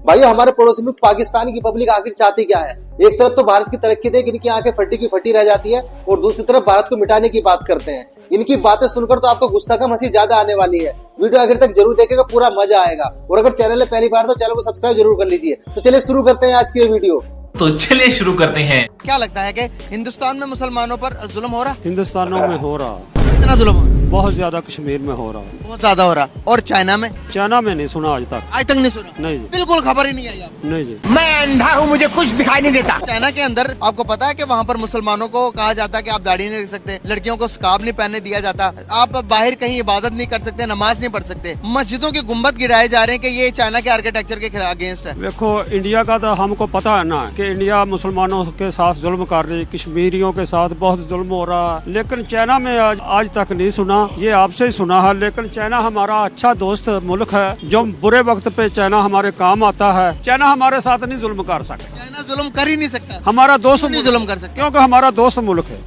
भाई हमारे पड़ोसी मुल्क पाकिस्तान की पब्लिक आखिर चाहती क्या है? एक तरफ तो भारत की तरक्की देख इनकी आंखें फटी की फटी रह जाती है और दूसरी तरफ भारत को मिटाने की बात करते हैं। इनकी बातें सुनकर तो आपको गुस्सा कम हंसी ज्यादा आने वाली है। वीडियो आखिर तक जरूर देखेगा, पूरा मजा आएगा। और अगर चैनल है पहली बार तो चैनल को सब्सक्राइब जरूर कर लीजिए। तो चलिए शुरू करते हैं आज की ये वीडियो। तो चलिए शुरू करते हैं। क्या लगता है कि हिंदुस्तान में मुसलमानों पर जुल्म हो रहा? हिंदुस्तानों में हो रहा, कितना जुल्म हो रहा? बहुत ज्यादा कश्मीर में हो रहा। बहुत ज्यादा हो रहा। और चाइना में? चाइना में नहीं सुना आज तक नहीं सुना? नहीं जी, बिल्कुल खबर ही नहीं आई आपको? नहीं जी। मैं अंधा हूँ, मुझे कुछ दिखाई नहीं देता। चाइना के अंदर आपको पता है कि वहाँ पर मुसलमानों को कहा जाता है कि आप दाढ़ी नहीं रख सकते, लड़कियों को स्कार्फ नहीं पहनने दिया जाता, आप बाहर कहीं इबादत नहीं कर सकते, नमाज नहीं पढ़ सकते, मस्जिदों के गुम्बद गिराए जा रहे हैं कि ये चाइना के आर्किटेक्चर के अगेंस्ट है। देखो इंडिया का तो हमको पता है ना कि इंडिया मुसलमानों के साथ जुल्म कर रही, कश्मीरियों के साथ बहुत जुल्म हो रहा, लेकिन चाइना में आज तक नहीं सुना। ये आपसे सुना है, लेकिन चाइना हमारा अच्छा दोस्त मुल्क है जो बुरे वक्त पे चाइना हमारे काम आता है। चाइना हमारे साथ नहीं जुल्म कर सकता, चाइना जुल्म कर ही नहीं सकता, हमारा दोस्त नहीं जुल्म कर सकता क्योंकि हमारा दोस्त मुल्क है।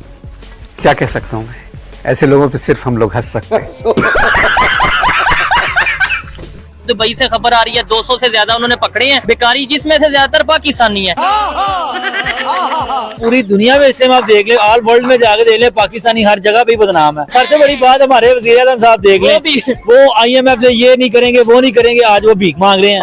क्या कह सकता हूँ मैं, ऐसे लोगों पे सिर्फ हम लोग हंस सकते हैं। दुबई से खबर आ रही है 200 से ज्यादा उन्होंने पकड़े हैं बेकारी, जिसमें से ज्यादातर पाकिस्तानी है। पूरी दुनिया में इस टाइम आप देख ले, ऑल वर्ल्ड में जाकर देख ले, पाकिस्तानी हर जगह पे ही बदनाम है। सबसे बड़ी बात हमारे वज़ीर आज़म साहब देख ले, वो IMF से ये नहीं करेंगे वो नहीं करेंगे, आज वो भीख मांग रहे हैं।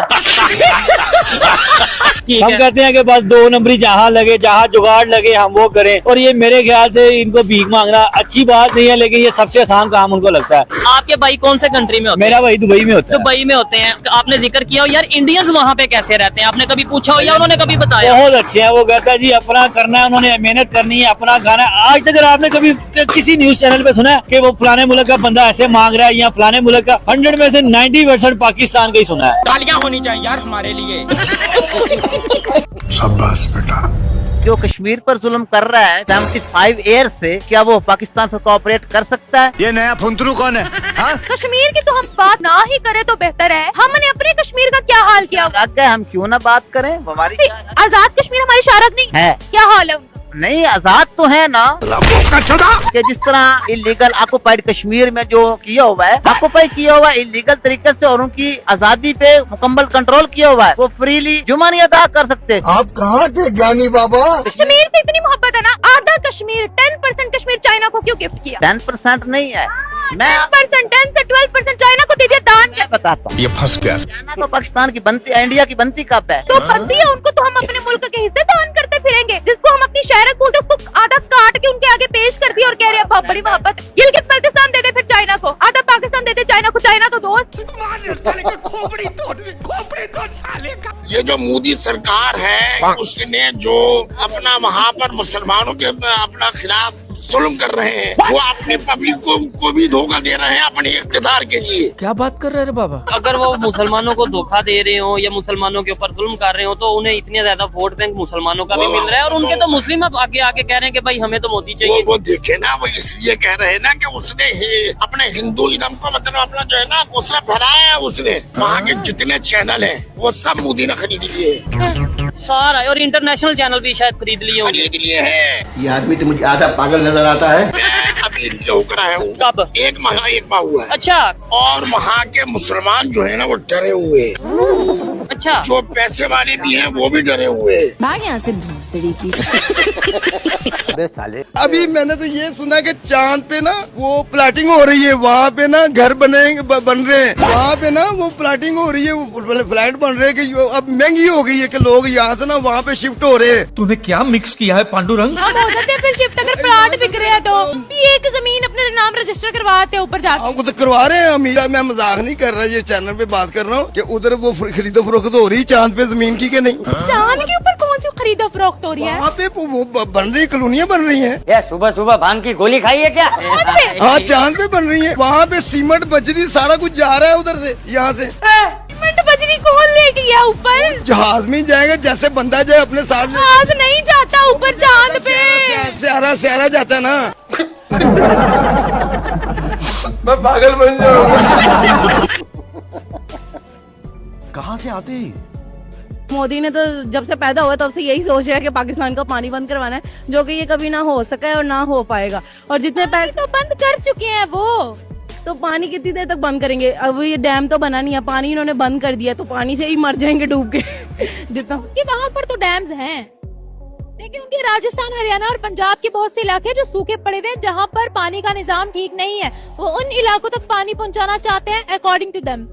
हम कहते हैं कि बस 2 नंबरी जहाँ लगे, जहाँ जुगाड़ लगे हम वो करें, और ये मेरे ख्याल से इनको भीख मांगना अच्छी बात नहीं है, लेकिन ये सबसे आसान काम उनको लगता है। आपके भाई कौन से कंट्री में होते हैं? मेरा भाई दुबई में होता है। दुबई में होते हैं। आपने जिक्र किया हो यार इंडियंस वहाँ पे कैसे रहते हैं, आपने कभी पूछा हो या उन्होंने कभी बताया? बहुत अच्छे हैं, वो कहता है जी अपना करना है, उन्होंने मेहनत करनी है, अपना खाना है। आज तक अगर आपने कभी किसी न्यूज चैनल पे सुना है कि वो फलाने मुल्क का बंदा ऐसे मांग रहा है या फलाने मुल्क का, 100 में से 90% पाकिस्तान का ही सुना है। तालियां होनी चाहिए यार हमारे लिए। शाबाश बेटा। जो कश्मीर पर जुल्म कर रहा है 75 ईयर से, क्या वो पाकिस्तान से कोऑपरेट कर सकता है? ये नया फुंतरू कौन है? कश्मीर की तो हम बात ना ही करें तो बेहतर है। हमने अपने कश्मीर का क्या हाल किया? हम क्यों ना बात करें, हमारी आजाद कश्मीर हमारी शारक नहीं है, क्या हाल है उनका? नहीं आजाद तो है ना, कि जिस तरह इलीगल ऑक्युपाइड कश्मीर में जो किया हुआ है, ऑक्युपाई किया हुआ है इलीगल तरीके से, और उनकी आजादी पे मुकम्मल कंट्रोल किया हुआ है, वो फ्रीली जुमा नहीं अदा कर सकते। आप कहाँ थे ज्ञानी बाबा? कश्मीर से इतनी मोहब्बत है ना, आधा कश्मीर 10% कश्मीर चाइना को क्यों गिफ्ट किया? 10% नहीं है, मैं 10% से 12% चाइना को दे दिया दान। क्या बताता हूँ, ये फंस गया। चाइना तो पाकिस्तान की बनती, इंडिया की बनती कब है? तो बनती है उनको, तो हम अपने मुल्क के हिस्से दान करते फिरेंगे। जिसको हम अपनी शहरत बोलते उसको आधा काट के उनके आगे पेश कर दिया और कह रहे हैं बहुत बड़ी मोहब्बत। गिलगित बल्तिस्तान दे दे फिर चाइना को, आधा पाकिस्तान दे दे चाइना को, चाइना तो दोस्त। ये जो मोदी सरकार है उसने जो अपना वहाँ पर मुसलमानों के अपना खिलाफ जुल्म कर रहे हैं, वो अपने पब्लिक को भी धोखा दे रहे हैं अपने इख्तिदार के लिए। क्या बात कर रहे हैं बाबा? अगर वो मुसलमानों को धोखा दे रहे हो या मुसलमानों के ऊपर जुल्म कर रहे हो तो उन्हें इतने ज्यादा वोट बैंक मुसलमानों का भी मिल रहा है, और उनके तो मुस्लिम आगे आके कह रहे हैं कि भाई हमें तो मोदी चाहिए। वो देखे ना, वो इसलिए कह रहे हैं ना कि उसने अपने हिंदुइज्म को मतलब अपना जो है ना दूसरा फैलाया है। उसने वहाँ के जितने चैनल है वो सब मोदी ने खरीद लिए सारा, और इंटरनेशनल चैनल भी शायद खरीद लिए हैं। ये आदमी तो मुझे आधा पागल नजर आता है। मैं अभी होकर आया हूँ, कब? 1 माह हुआ है। अच्छा। और वहाँ के मुसलमान जो है ना वो डरे हुए हैं। अच्छा। जो पैसे वाले भी हैं वो भी डरे हुए हैं। भाग यहाँ से भूसड़ी की। अबे साले, अभी मैंने तो ये सुना कि चांद पे ना वो प्लाटिंग हो रही है, वहाँ पे ना घर बन रहे हैं, वहाँ पे ना वो प्लाटिंग हो रही है, वो फ्लैट बन रहे हैं कि अब महंगी हो गई है कि लोग यहाँ से ना वहाँ पे शिफ्ट हो रहे हैं। तूने क्या मिक्स किया है पांडुरंग? हम हो जाते हैं फिर शिफ्ट, अगर प्लाट बिक रहे हैं तो एक जमीन अपने नाम रजिस्टर करवाते हैं ऊपर जाके। हमको तो करवा रहे हैं अमीरा, मैं मजाक नहीं कर रहा, ये चैनल पे बात कर रहा हूँ कि उधर वो खरीदो फरोख्त हो रही चांद पे जमीन की कि नहीं। चांद के ऊपर कौन सी खरीदो फरोख्त हो रही है? वहाँ पे वो बन रही कॉलोनियाँ बन रही हैं। ये सुबह सुबह भांग की गोली खाई है क्या? हाँ चांद पे बन रही है, वहाँ पे सीमेंट बजरी सारा कुछ जा रहा है उधर से, यहाँ से। सीमेंट बजरी कौन लेके गया ऊपर? जहाज में जाएगा, जैसे बंदा जाए अपने साथ। जहाज नहीं जाता ऊपर चांद पे, स्यारा जाता ना। मैं पागल बन जाऊंगा। कहाँ से आते हैं? मोदी ने तो जब से पैदा हुआ तब से यही सोच रहा है कि पाकिस्तान का पानी बंद करवाना है, जो कि ये कभी ना हो सका है और ना हो पाएगा। और जितने पैसे तो बंद कर चुके हैं वो तो पानी कितनी देर तक बंद करेंगे? अब ये डैम तो बना नहीं है, पानी इन्होंने बंद कर दिया, तो पानी से ही मर जाएंगे डूब के जितना कि वहाँ पर तो डैम्स हैं, लेकिन उनके राजस्थान, हरियाणा और पंजाब के बहुत से इलाके जो सूखे पड़े हुए हैं, जहाँ पर पानी का निजाम ठीक नहीं है, वो उन इलाकों तक पानी पहुँचाना चाहते हैं अकॉर्डिंग टू देम।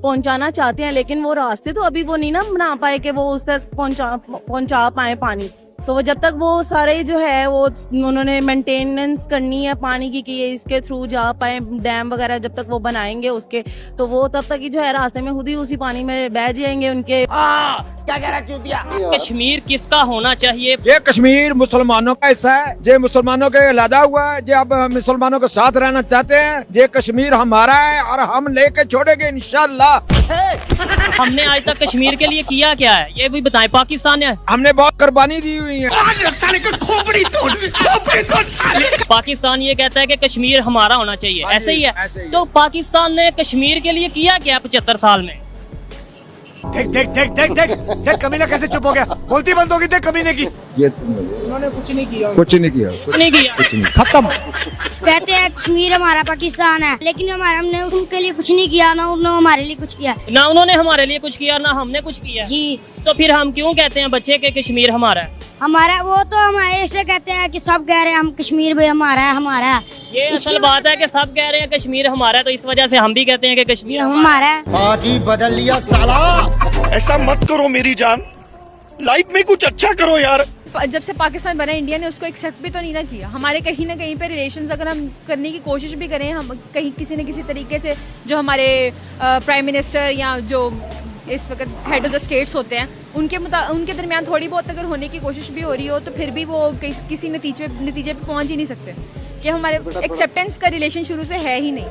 पहुंचाना चाहते हैं, लेकिन वो रास्ते तो अभी वो नहीं ना बना पाए कि वो उस तक पहुंचा पाए पानी। तो वो जब तक वो सारे जो है वो उन्होंने मेंटेनेंस करनी है पानी की, कि ये इसके थ्रू जा पाए डैम वगैरह, जब तक वो बनाएंगे उसके, तो वो तब तक ही जो है रास्ते में खुद ही उसी पानी में बह जाएंगे उनके। क्या कह रहा चूतिया? कश्मीर किसका होना चाहिए? ये कश्मीर मुसलमानों का हिस्सा है, ये मुसलमानों के लादा हुआ है, ये अब मुसलमानों के साथ रहना चाहते हैं। ये कश्मीर हमारा है और हम लेके छोड़ेंगे इंशाल्लाह। हमने आज तक कश्मीर के लिए किया क्या है, ये भी बताएं। पाकिस्तान है, हमने बहुत कुर्बानी दी हुई है। पाकिस्तान ये कहता है कि कश्मीर हमारा होना चाहिए, ऐसे ही है। तो पाकिस्तान ने कश्मीर के लिए किया क्या 75 साल में? देख देख देख देख देख देख कमीना कैसे चुप हो गया, बोलती बंद होगी देख कमीने की। ये उन्होंने कुछ नहीं किया, खत्म। कहते हैं कश्मीर हमारा पाकिस्तान है, लेकिन हमने उनके लिए कुछ नहीं किया, ना उन्होंने हमारे लिए कुछ किया। ना उन्होंने हमारे लिए कुछ किया, ना हमने कुछ किया जी। तो फिर हम क्यों कहते हैं बच्चे के कश्मीर हमारा है? हमारा वो तो हम ऐसे कहते हैं कि सब कह रहे हैं हम कश्मीर भी हमारा है, हमारा है। ये असल बात है कि सब कह रहे हैं कश्मीर हमारा है, तो इस वजह से हम भी कहते हैं कि कश्मीर हमारा है। आज ही बदल लिया साला। ऐसा मत करो मेरी जान, लाइफ में कुछ अच्छा करो यार। जब से पाकिस्तान बना, इंडिया ने उसको एक्सेप्ट भी तो नहीं ना किया। हमारे कहीं ना कहीं पे रिलेशंस अगर हम करने की कोशिश भी करें, हम कहीं किसी न किसी तरीके से जो हमारे प्राइम मिनिस्टर या जो इस वक्त हेड ऑफ द स्टेट्स होते हैं, उनके दरमियान थोड़ी बहुत अगर होने की कोशिश भी हो रही हो, तो फिर भी वो किसी नतीजे पे पहुंच ही नहीं सकते, कि हमारे एक्सेप्टेंस का रिलेशन शुरू से है ही नहीं।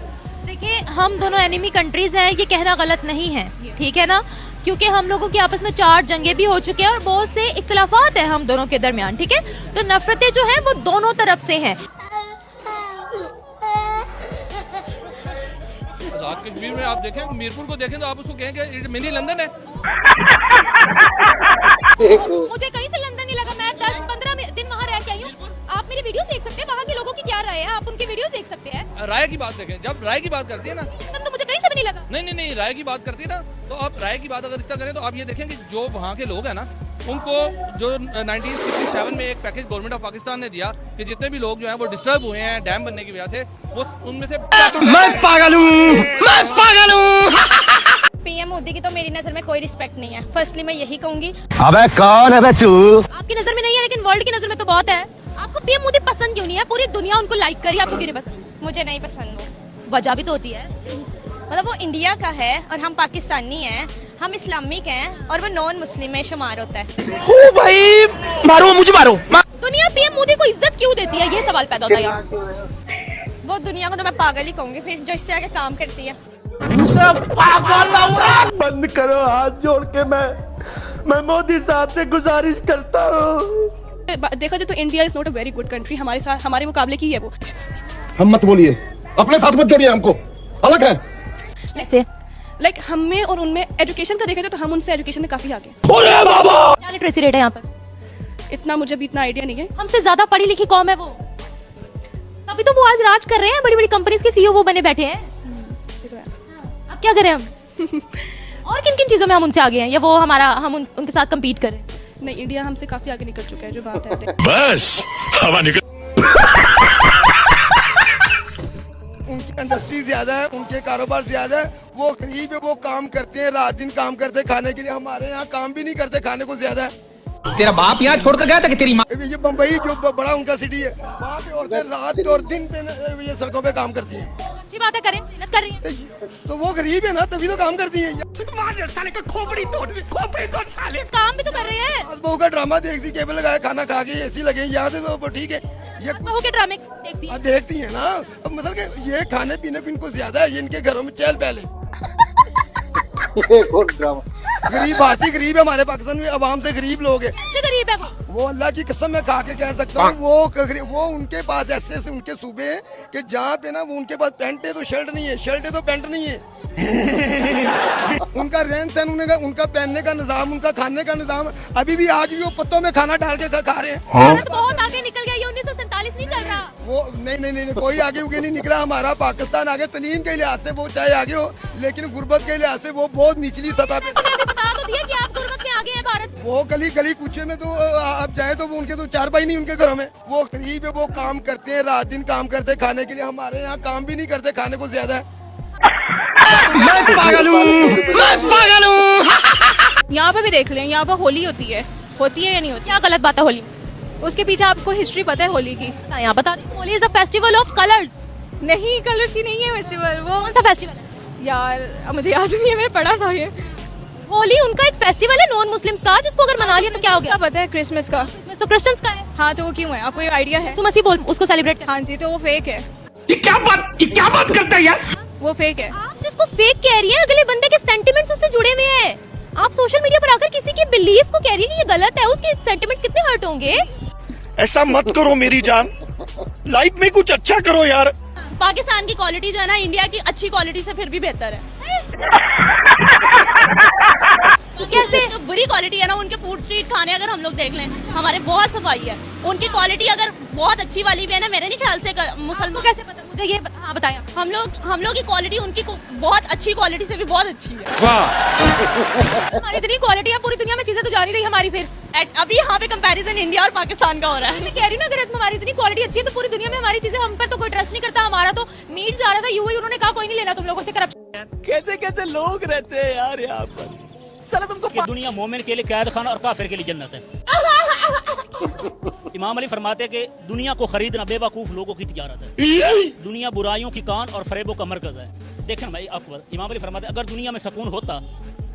देखिए, हम दोनों एनिमी कंट्रीज हैं, ये कहना गलत नहीं है, ठीक है ना, क्योंकि हम लोगों की आपस में 4 जंगें भी हो चुकी हैं और बहुत से इख्तिलाफात हैं हम दोनों के दरमियान, ठीक है। तो नफरतें जो हैं वो दोनों तरफ से हैं। कश्मीर में आप देखें, मीरपुर को देखें तो आप उसको कहेंगे मिनी लंदन है। मुझे कहीं से लंदन नहीं लगा, मैं 10-15 दिन वहाँ रह के आई हूँ। आप मेरी वीडियोस देख सकते हैं, वहाँ के लोगों की क्या राय है, आप उनकी वीडियोस देख सकते हैं। राय की बात देखें, जब राय की बात करती है ना, तो मुझे कहीं से भी नहीं लगा। नहीं राय की बात करती है ना, तो आप राय की बात अगर इसका करें तो आप ये देखें कि जो वहाँ के लोग हैं ना, उनको जो 1967 में एक पैकेज गवर्नमेंट ऑफ पाकिस्तान ने दिया कि जितने भी लोग जो हैं वो डिस्टर्ब हुए हैं डैम बनने की वजह से, वो उनमें से मैं पागल हूँ। पीएम मोदी की तो मेरी नजर में कोई रिस्पेक्ट नहीं है। फर्स्टली मैं यही कहूंगी। अबे कौन है तू? आपकी नजर में नहीं है, लेकिन वर्ल्ड की नजर में तो बहुत है। आपको पीएम मोदी पसंद क्यों नहीं है? पूरी दुनिया उनको लाइक करी, आपको क्यों नहीं पसंद? मुझे नहीं पसंद। वो वजह भी तो होती है, मतलब वो इंडिया का है और हम पाकिस्तानी हैं, हम इस्लामिक हैं और वो नॉन मुस्लिम में शुमार होता है। ओ भाई मारो मुझे मारो। दुनिया पीएम मोदी को इज्जत क्यों देती है, ये सवाल पैदा होता है यहाँ। वो दुनिया को तो मैं पागल ही कहूंगी फिर, जो इससे आगे काम करती है। बंद करो हाथ जोड़ के, मैं मोदी साहब से गुजारिश करता हूँ। देखा जाए तो India is not a very good country, हमारे साथ हमारे मुकाबले की है वो। हम मत बोलिए, अपने साथ मत जोड़िए, हमको अलग है। लाइक हमें और उनमें एजुकेशन का देखा जाए तो हम उनसे एजुकेशन में काफी आगे। क्या लिटरेसी रेट है यहाँ पर? इतना मुझे भी इतना आइडिया नहीं है। हमसे ज्यादा पढ़ी लिखी कौम है वो, तभी तो वो आज राज कर रहे हैं, बड़ी बड़ी कंपनीज के सीईओ वो बने बैठे हैं। अब क्या करें हम? और किन किन चीजों में हम उनसे आगे हैं, या वो हम उनके साथ कम्पीट करें? नहीं, इंडिया हमसे काफी आगे निकल चुका है, जो बात है। बस हवा निकल। उनकी इंडस्ट्री ज्यादा है, उनके कारोबार ज्यादा है, वो गरीब है, वो काम करते हैं, रात दिन काम करते हैं खाने के लिए। हमारे यहाँ काम भी नहीं करते, खाने को ज्यादा है। तेरा बाप यहाँ छोड़कर गया था कि तेरी माँ? ये बम्बई जो बड़ा उनका सिटी है, वहाँ पे औरतें रात और दिन पे ये सड़कों पे काम करती हैं। अच्छी बात है, करें, मेहनत कर रही है। तो वो गरीब है ना, तभी तो काम करती है। काम भी तो कर रहे हैं। सास बहू का ड्रामा देखती, केबल लगाया, खाना खा के एसी लगे, यहाँ से वो ठीक है। ये बहू के ड्रामे देखती है। देखती है ना, अब मतलब कि ये खाने पीने को इनको ज्यादा है, ये इनके घरों में चहल पहल है। गरीब भारतीय गरीब है, हमारे पाकिस्तान में अवाम से गरीब लोग है। गरीब है वो अल्लाह की कसम मैं खा के कह सकता हूँ, वो उनके पास ऐसे उनके सूबे हैं कि जहाँ पे ना वो उनके पास पैंट है तो शर्ट नहीं है, शर्ट है तो पैंट नहीं है, उनका रहन सहन, उनका पहनने का निजाम, उनका खाने का निजाम, अभी भी आज भी वो पत्तों में खाना डाल के खा रहे हैं। भारत बहुत आगे निकल गया, ये 1947 नहीं चल रहा। वो नहीं, कोई आगे उगे नहीं निकला। हमारा पाकिस्तान आगे तलीम के लिहाज से वो चाहे आगे हो, लेकिन गुर्बत के लिहाज से वो बहुत निचली सतह पे। बता तो दिया कि आप गुर्बत में आगे हैं भारत। वो गली गली कूचे में तो आप जाए तो वो उनके तो चार भाई नहीं उनके घरों में। वो गरीब है, वो काम करते हैं, रात दिन काम करते हैं खाने के लिए। हमारे यहाँ काम भी नहीं करते, खाने को ज्यादा है। मैं पागल हूँ। यहाँ पे भी देख लें, यहाँ पर होली होती है या नहीं होती? क्या गलत बात है होली में? उसके पीछे आपको हिस्ट्री पता है होली की? यहाँ बता दी, Holi is a festival of colours. नहीं, कलर्स की नहीं है फेस्टिवल वो। कौन सा फेस्टिवल है यार मुझे याद नहीं है, मैंने पढ़ा था ये। होली उनका एक फेस्टिवल है नॉन मुस्लिम्स का, जिसको अगर मना लिया तो क्या हो गया? पता है क्रिसमस का। क्रिसमस तो क्रिश्चियंस का है। हाँ, तो वो क्यों है? आपको ये आइडिया है? यीशु मसीह बोल उसको सेलिब्रेट। हाँ जी, तो वो फेक है। ये क्या बात करता है यार? वो फेक है। आप जिसको फेक कह रही है, अगले बंदे के सेंटिमेंट्स उससे जुड़े हुए हैं। आप सोशल मीडिया पर आकर किसी की बिलीफ को कह रही है कि ये गलत है, उसके सेंटिमेंट्स कितने हर्ट होंगे। ऐसा मत करो मेरी जान, लाइफ में कुछ अच्छा करो यार। पाकिस्तान की क्वालिटी जो है ना, इंडिया की अच्छी क्वालिटी से फिर भी बेहतर है। कैसे? जो बुरी क्वालिटी है ना, उनके फूड स्ट्रीट खाने अगर हम लोग देख लें, हमारे बहुत सफाई है। उनकी क्वालिटी अगर बहुत अच्छी वाली भी है ना, मेरे नहीं ख्याल से मुसलमान। कैसे पता मुझे ये हाँ बताया। हम लोग की क्वालिटी उनकी बहुत अच्छी क्वालिटी से भी बहुत अच्छी है। हमारी इतनी क्वालिटी है, पूरी दुनिया में चीजें तो जा नहीं रही हमारी। फिर अभी यहाँ पे कंपैरिजन इंडिया और पाकिस्तान का हो रहा है। मैं कह रही हूँ ना, अगर हमारी इतनी क्वालिटी अच्छी है तो पूरी दुनिया में हमारी चीजें, हम पर तो कोई ट्रस्ट नहीं करता। हमारा तो मीट जा रहा था यूएई, उन्होंने कहा कोई नहीं लेना तुम लोगों से करप्शन। कैसे लोग रहते हैं यार यहाँ पर। चलो तुमको दुनिया मोमिन के लिए कैद खाना और काफिर के लिए जन्नत है। इमाम अली फरमाते कि दुनिया को खरीदना बेवकूफ लोगों की तिजारत है। दुनिया बुराइयों की कान और फरेबों का मरकज है। देखें भाई, आपको इमाम अली फरमाते अगर दुनिया में सुकून होता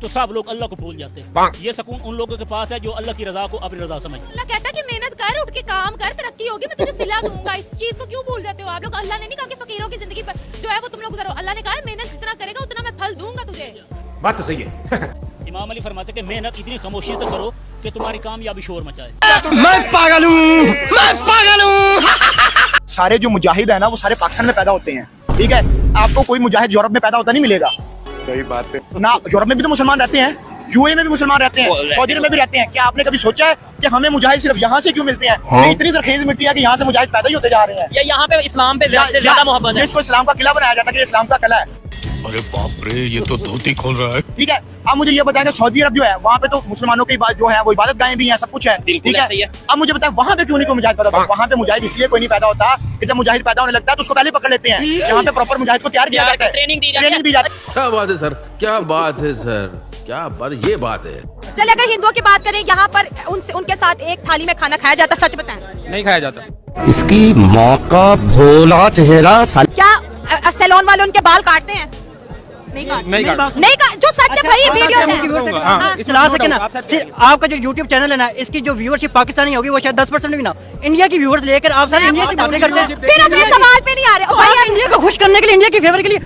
तो सब लोग अल्लाह को भूल जाते। ये सुकून उन लोगों के पास है जो अल्लाह की रजा को अपनी रजा समझते। अल्लाह कहता है कि मेहनत कर, उठ के काम कर, तरक्की होगी, मैं तुझे सिला दूंगा। इस चीज को क्यों भूल जाते हो आप लोग? अल्लाह ने नहीं कहा कि फकीरों की जिंदगी पर जो है वो तुम लोग गुजारो। अल्लाह ने कहा मेहनत जितना करेगा उतना मैं फल दूंगा तुझे। बात तो सही है। इमाम अली फरमाते कि मेहनत इतनी खामोशी से करो कि तुम्हारी कामयाबी शोर मचाए। मैं पागल हूँ। सारे जो मुजाहिद है ना, वो सारे पाकिस्तान में पैदा होते हैं, ठीक है। आपको कोई मुजाहिद यूरोप में पैदा होता नहीं मिलेगा। सही बात है ना, यूरोप में भी तो मुसलमान रहते हैं, यूएई में भी मुसलमान रहते हैं, सऊदी अरब में भी रहते हैं। क्या आपने कभी सोचा है कि हमें मुजाहिद सिर्फ यहाँ से क्यों मिलते हैं? हाँ? इतनी सरखेज मिट्टी है कि यहाँ से मुजाहिद पैदा ही होते जा रहे हैं। या यहाँ पे इस्लाम पे ज्यादा मोहब्बत है। इसको इस्लाम का किला बनाया जाता है कि इस्लाम का किला है। अरे बाप रे, ये तो धोती खोल रहा है। ठीक है, आप मुझे ये बताएंगे सऊदी अरब जो है वहाँ पे तो मुसलमानों की बात जो है वो इबादत गाहें भी हैं, सब कुछ है, ठीक है। अब मुझे बताएं वहाँ पे क्यों नहीं कोई मुजाहिद पैदा होता? वहाँ पे मुजाहिद इसलिए कोई नहीं पैदा होता कि जब मुजाहिद पैदा होने लगता है तो उसको पहले पकड़ लेते हैं। यहाँ पे प्रॉपर मुजाहिद को तैयार किया जाता है, ट्रेनिंग दी जाती है। क्या बात है सर, क्या बात है सर, क्या बात, ये बात है। चलिए अगर हिंदुओं की बात करें, यहाँ पर उनके साथ एक थाली में खाना खाया जाता, सच बताएं? नहीं खाया जाता। इसकी माँ का भोला चेहरा। क्या सैलून वाले उनके बाल काटते हैं? नहीं काट। जो सच है भाई, वीडियोस हैं। इस्लाह से ना, आपका जो YouTube चैनल है ना, इसकी जो व्यूअरशिप पाकिस्तानी होगी वो शायद 10% भी ना। इंडिया की व्यूअर्स लेकर आप सारे इंडिया की बातें करते हैं, फिर अपने सवाल पे नहीं आ रहे। भाई इंडिया को खुश करने के लिए, इंडिया की फेवर के लिए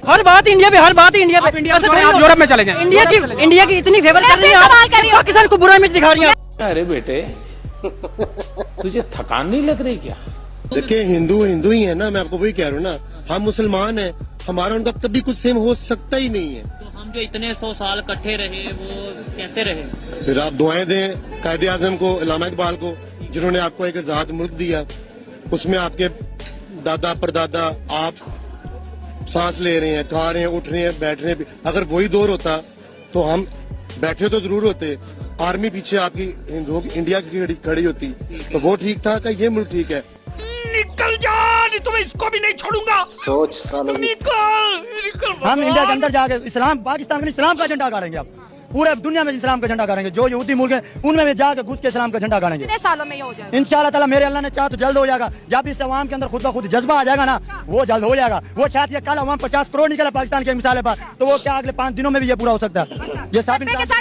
हर बात इंडिया पे, हर बात इंडिया पे। यूरोप में चले जाएं। इंडिया की इतनी फेवर कर रही है आप, पाकिस्तान को बुरा इमेज दिखा रही है। अरे बेटे, तुझे थकान नहीं लग रही क्या? देखिए, हिंदू ही है ना, मैं आपको वही कह रहा हूँ ना। हम मुसलमान हैं, हमारा उनका तब भी कुछ सेम हो सकता ही नहीं है। तो हम जो इतने 100 साल इकट्ठे रहे वो कैसे रहे? फिर आप दुआएं दें कायदे आजम को, इल्लामा इकबाल को, जिन्होंने आपको एक आजाद मुल्क दिया। उसमें आपके दादा परदादा, आप सांस ले रहे हैं, खा रहे हैं, उठ रहे हैं, बैठ रहे हैं। अगर वही दौर होता तो हम बैठे तो जरूर होते, आर्मी पीछे आपकी हिंदुओं की इंडिया की खड़ी होती, तो वो ठीक था। क्या ये मुल्क ठीक है? निकल जा, नहीं तो मैं इसको भी नहीं छोड़ूंगा। सोच सालों की। निकल। हम इंडिया के अंदर जाके इस्लाम, पाकिस्तान में इस्लाम का झंडा गाड़ेंगे। आप पूरे दुनिया में इस्लाम का झंडा गाड़ेंगे। जो यहूदी मुल्क है उनमें में जाकर घुस के इस्लाम का झंडा गाड़ेंगे। कितने सालों में ये हो जाएगा? इंशाल्लाह ताला, मेरे अल्लाह ने चाहा तो जल्द हो जाएगा। जब इस अवाम के अंदर खुद ब खुद जज्बा आ जाएगा ना, वो जल्द हो जाएगा। वो शायद ये कल अवाम 50 करोड़ निकला पाकिस्तान के मिसाल पर, तो वो क्या अगले 5 दिनों में भी ये पूरा हो सकता है। ये सब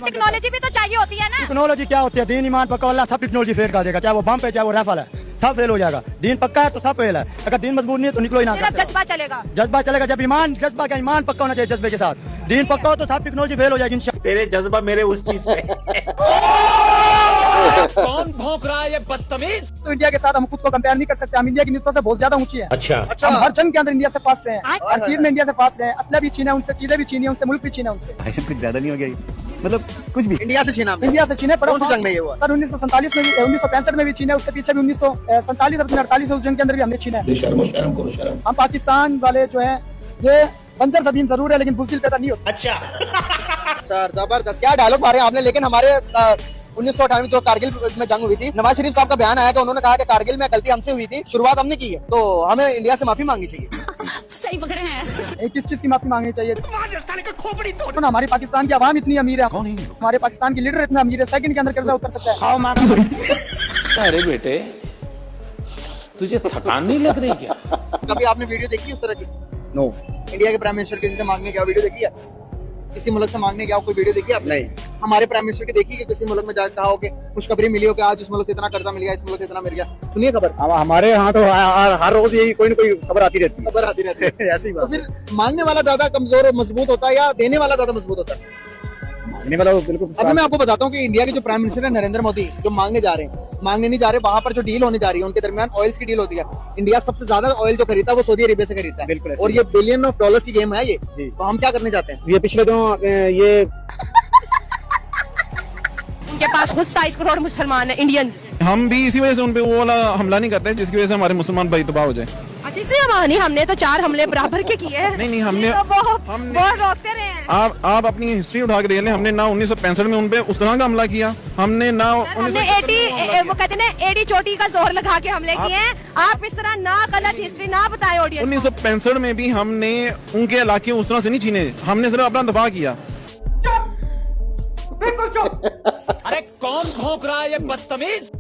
टेक्नोलॉजी भी तो चाहिए होती है ना। टेक्नोलॉजी क्या होती है? दीन ईमान पर अल्लाह सब टेक्नोलॉजी फेल कर देगा, चाहे वो बम पे, चाहे वो राइफल है, सब फेल हो जाएगा। दीन पक्का है तो सब फेल है, अगर दीन मजबूत नहीं है तो निकलो ही ना। जज्बा चलेगा, जज्बा चलेगा, जब ईमान, जज्बा का ईमान पक्का होना चाहिए जज्बे के साथ। दीन पक्का हो तो सब टेक्नोलॉजी फेल हो जाएगी इंशाल्लाह। तेरे जज्बा मेरे उस चीज पे कौन भौंक रहा है ये बदतमीज? तो इंडिया के साथ हम खुद को कंपेयर नहीं कर सकते, हम इंडिया की न्यूज़ से बहुत ज्यादा ऊंची है। अच्छा हम हर जंग के अंदर इंडिया से फास्ट रहे हैं, हर चीज में इंडिया से फास्ट रहे हैं। असला भी छीना उनसे, चीजें भी छीनी उनसे, मुल्क भी छीना उनसे। कुछ ज्यादा नहीं हो गया, मतलब कुछ भी इंडिया से छीना, इंडिया से छीने। कौन सी जंग में ये हुआ? सर 1947 में भी, 1965 में भी छीने, उससे पीछे भी 1947 और 1948 उस जंग के अंदर भी हमने छीना है। हम पाकिस्तान वाले जो है ये बंजर जमीन जरूर है लेकिन बुज़दिल पैदा नहीं होता। अच्छा सर जबरदस्त, क्या डायलॉग मारे आपने। लेकिन हमारे 1998 जो कारगिल में जंग हुई थी, नवाज शरीफ साहब का बयान आया कि उन्होंने कहा कि कारगिल में गलती हमसे हुई थी, शुरुआत हमने की है, तो हमें इंडिया से माफी मांगनी चाहिए। सही पकड़े हैं। किस चीज की माफी मांगनी चाहिए? तो हमारी पाकिस्तान की आवाम इतनी अमीर है, हमारे पाकिस्तान की लीडर इतना अमीर है, सेकंड के अंदर कर्जा उतर सकता है। अरे बेटे तुझे थकान नहीं लग रही क्या? कभी आपने वीडियो देखी उस तरह की? नो। इंडिया के प्राइम मिनिस्टर किसी से मांगने क्या वीडियो देखी है? किसी मुल्क से मांगने क्या कोई वीडियो देखी है आपने? हमारे प्राइम मिनिस्टर की देखी कि किसी मुल्क में जाकर कहा हो कि खुशखबरी मिली हो कि आज उस मुल्क से इतना कर्जा मिल गया, इस मुल्क से इतना मिल गया? सुनिए खबर। हमारे यहाँ तो हर रोज यही कोई न कोई खबर आती रहती है। ऐसी बात। तो फिर मांगने वाला ज्यादा कमजोर और मजबूत होता है या देने वाला ज्यादा मजबूत होता है? मांगने वाला बिल्कुल। अभी मैं आपको बताता हूँ कि इंडिया के जो प्राइम मिनिस्टर है नरेंद्र मोदी, जो मांगने जा रहे हैं, मांगने नहीं जा रहे, वहां पर जो डील होने जा रही है उनके दरमियान ऑयल्स की डील होती है। इंडिया सबसे ज्यादा ऑयल जो खरीदता है वो सऊदी अरेबिया से खरीदता है। बिल्कुल। और ये बिलियन ऑफ डॉलर्स की गेम है ये। तो हम क्या करने चाहते हैं? ये पिछले दिनों ये उनके पास खुद 27 करोड़ मुसलमान है, इंडियंस। हम भी इसी वजह से उन पे वो वाला हमला नहीं करते जिसकी वजह से हमारे मुसलमान भाई तबाह हो जाए। अच्छा इसलिए हमने तो 4 हमले बराबर के किए हैं। नहीं हमने तो बहुत रोकते रहे हैं। आप अपनी हिस्ट्री उठा के देख लें, हमने ना 1965 में उन पे उस तरह का हमला किया, हमने ना हमने 80 वो कहते हैं 80 चोटी का जोर लगा के हमले किए हैं। आप इस तरह ना गलत हिस्ट्री ना बताएं ऑडियंस। 1965 में भी हमने उनके इलाके उस तरह से नहीं छीने, हमने सिर्फ अपना दफा किया। अरे कौन भौंक रहा है ये बदतमीज?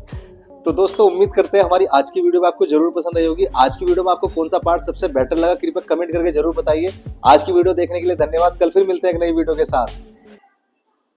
तो दोस्तों उम्मीद करते हैं हमारी आज की वीडियो में आपको जरूर पसंद आई होगी। आज की वीडियो में आपको कौन सा पार्ट सबसे बेटर लगा कृपया कमेंट करके जरूर बताइए। आज की वीडियो देखने के लिए धन्यवाद। कल फिर मिलते हैं एक नई वीडियो के साथ।